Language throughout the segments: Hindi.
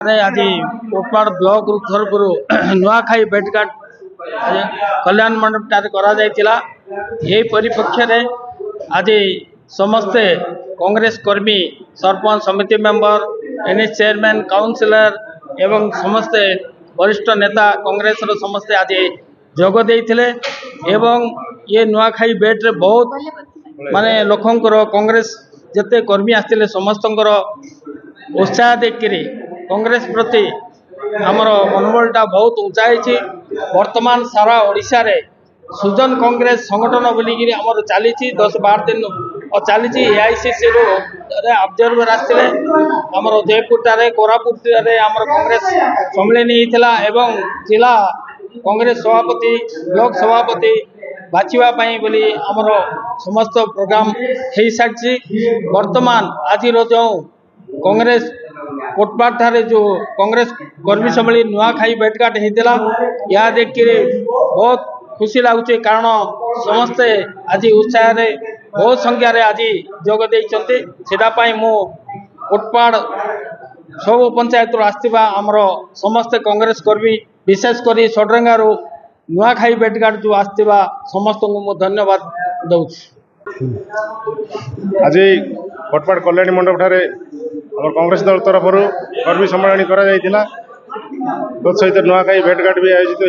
आज कोटपाड़ ब्लॉक तरफ नुआखाई भेटघाट कल्याण मंडप टाइम परिप्रेक्षी में आज समस्ते कांग्रेस कर्मी सरपंच समिति मेंबर एनएस चेयरमैन काउंसिलर एवं समस्ते वरिष्ठ नेता कांग्रेस समस्ते आज जोग देते एवं ये नुआखाई भेट रे बहुत माने लोकंकर कांग्रेस जिते कर्मी आसते समस्त उत्साह देखिए कांग्रेस प्रति आमर मनोबलटा बहुत ऊंचा है। वर्तमान सारा ओडिशा रे सुजन कांग्रेस संगठन बोलिकी आमर चली 10-12 दिन और चली एआईसीसी ऑब्जर्वर आसते आमर जयपुर कोरापुट आमर कांग्रेस सम्मेलन होता एवं जिला कांग्रेस सभापति ब्लॉक सभापति बाछवाई बोली आमर समस्त प्रोग्राम हो सारी। वर्तमान आज जो कांग्रेस कोटपाड़ ठारे जो कांग्रेस कर्मी सम्मेलन नुआखाई भेटघाट होता यह देखिए बहुत खुशी लगुच कारण समस्ते आज उत्साह बहुत संख्यार आज जोग देपाई मु कोटपाड़ सब पंचायत आसवा आमर समस्ते कांग्रेस कर्मी विशेषकर सडरंगारू नुआखाई भेटघाट जो आसवा समस्त को धन्यवाद दौर। आज कोटपाड़ कल्याणी मंडप ठारे कांग्रेस दल तरफ कर्मी सम्मेलन करा सहित नुआखाई भेटघाट भी आयोजित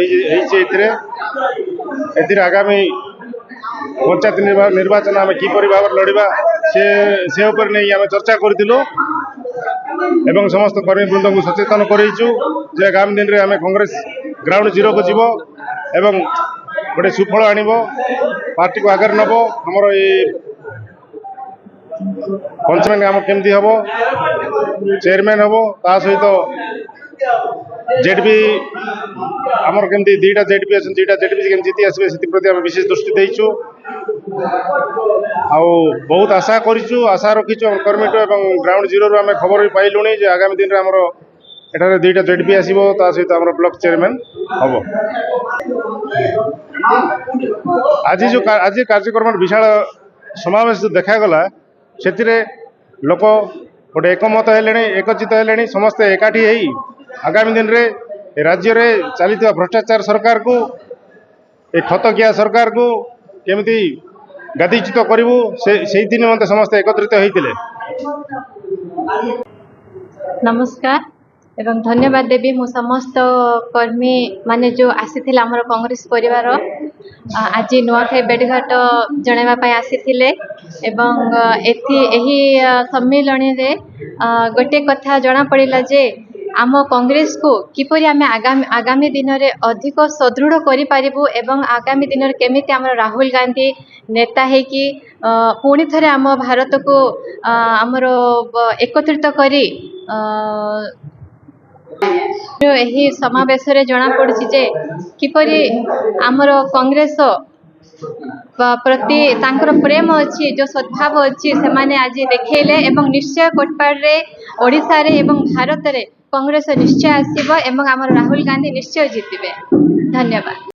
होती आगामी पंचायत निर्वाचन आम किपर भाव लड़वा से नहीं आम चर्चा करूँ एवं समस्त कर्मी वृंद को सचेतन करूँ जे आगामी दिन में आम कांग्रेस ग्राउंड जीरो को जीव एवं गोटे सुफल आण पार्टी को आगे नब आमर ये पंचमैन आम केमती हम चेयरमैन हम ता सहित जेडपी आमर केमती दुईटा जेडपी अच्छे दुईटा जेडपी केमती जीति आसवे से प्रति आम विशेष दृष्टि देचु बहुत आशा करूँ आशा रखीचु कर्मी एवं ग्राउंड जीरो आम खबर भी पाइलुणी आगामी दिन में आमर एठारे दुईटा जेडपी आसो ता सहित आमर ब्लॉक चेयरमैन हम आज कार्यक्रम विशाल समावेश जो देखागला से लोक गोटे एकमत है एकचित है समस्ते एकाठी आगामी दिन में राज्य में चली भ्रष्टाचार सरकार को खतकिया सरकार को केमिति गादीच्युत करूँ से निमंते समस्ते एकत्रित होते। नमस्कार एवं धन्यवाद देवी मु समस्त कर्मी माने जो आसी आमर कांग्रेस परिवार आज नुआखाई भेटघाट जनवाई आसी एवं एही सम्मेलन रे गोटे कथा जना पड़ा जे आम कांग्रेस को किपरि आमे आगामी दिन में अधिक सुदृढ़ करि पारिबु एवं आगामी दिन में केमिति आमर राहुल गांधी नेता है कि पुणी थे आम भारत को आमर एकत्रित करी यही समावेश जना पड़ी जे किपरि आमर कांग्रेस प्रति तांकर प्रेम अच्छी जो सद्भाव अच्छी से माने आज देखेले एवं निश्चय कोटपाड़ रे ओडिशा रे एवं भारत रे कांग्रेस निश्चय आसीबो एवं आमर राहुल गांधी निश्चय जीतिबे। धन्यवाद।